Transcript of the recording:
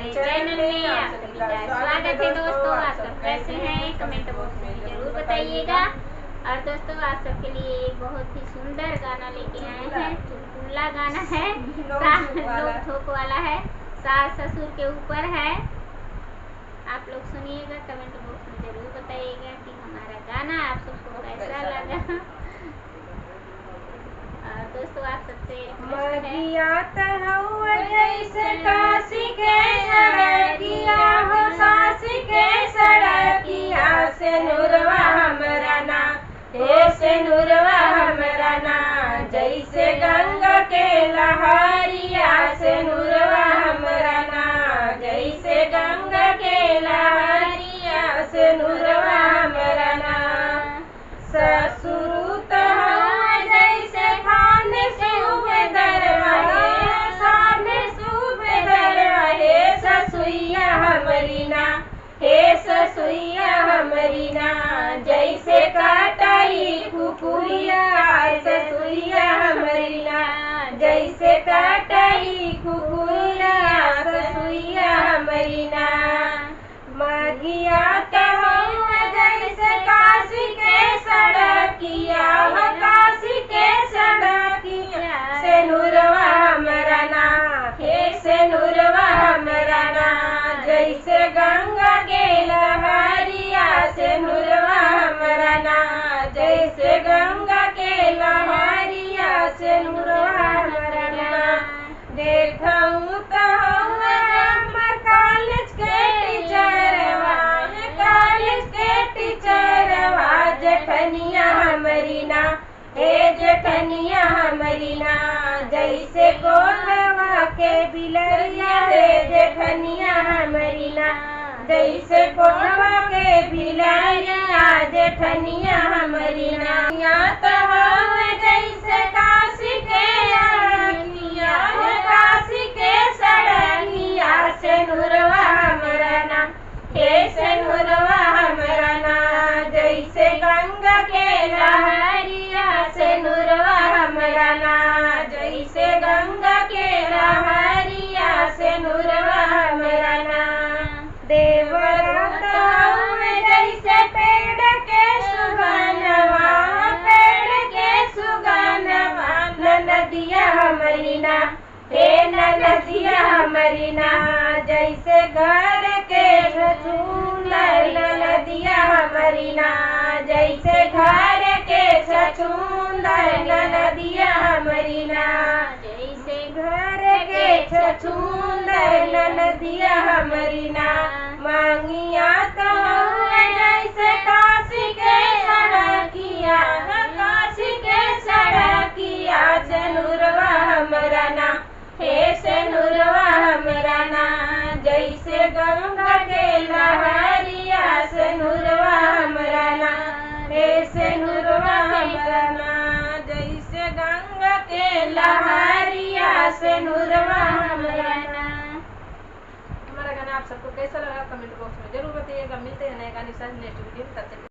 हमारे चैनल में आप सभी का स्वागत है। दोस्तों आप सब कैसे हैं कमेंट बॉक्स में जरूर बताइएगा। और दोस्तों आप सबके लिए एक बहुत ही सुंदर गाना लेके आए हैं। चुटकुला गाना है, नोक झोंक वाला है, सास ससुर के ऊपर है। आप लोग सुनिएगा, कमेंट बॉक्स में जरूर बताइएगा कि हमारा गाना आप सबको कैसा लगा। और दोस्तों आप सबसे जैसे काशी के सड़किया हो सासी के सड़किया से नूरवा हमरा ना हे से नूरवा हमरा ना जैसे गंगा के लहरिया से नूरवा हमरा ना जैसे गंगा के लहरिया से नूरवा हमरा ना ससुर तो जैसे खान सूबेदार ससुइया हमरी ना हे ससुइया हमरी ना जैसे काटाई कुकुरिया ससुइया हमरी ना जैसे काटाई कुकुरिया ससुइया हमरी ना मागिया कहूँ जैसे काशी के सड़किया हो काशी के सड़किया से नूरवा हमरा ना हे से नूरवा हमरा ना जैसे गंगा के लहरिया से नूरवा हमरा ना जैसे गंगा के लहरिया से नूरवा हमरा ना देखूं तो हमर कॉलेज के टीचरवा कॉलेज के टीचरवा जेठनिया हमरी ना हे जेठनिया हमरी ना जैसे कोलवा के बिलरिया हे जेठनिया हमरी ना जैसे कोलवा के बिलरिया जेठनिया हमरी ना यहाँ तो हवे जैसे काशी के सड़किया काशी के सड़किया से नूरवा हमरा ना हे से नूरवा हमरा ना जैसे गंगा के लहरिया से नूरवा हमरा ना जैसे गंगा के लहरिया से नूरवा हमरा ना देवरात में जैसे पेड़ के सुगनवा पेड़ के सुगनवा नदिया हमरी ना हे नदिया हमरी ना जैसे घर के छछूंदर नदिया हमरी ना जैसे घर के छछूंदर नदिया हमरी ना जैसे घर के छछूंदर नदिया हमरी ना मांगिया तो जैसे काशी के सड़किया काशी के सड़किया से नूरवा हमरा ना हे से नूरवा हमरा ना जैसे गंगा के लहरिया से नूरवा हमरा ना हे से नूरवा हमरा ना जैसे गंगा के लहरिया से नूरवा हमरा ना। हमारा गाना आप सबको कैसा लगा कमेंट बॉक्स में जरूर बताइएगा। मिलते हैं नए गाने के साथ नेक्स्ट वीडियो में, तब तक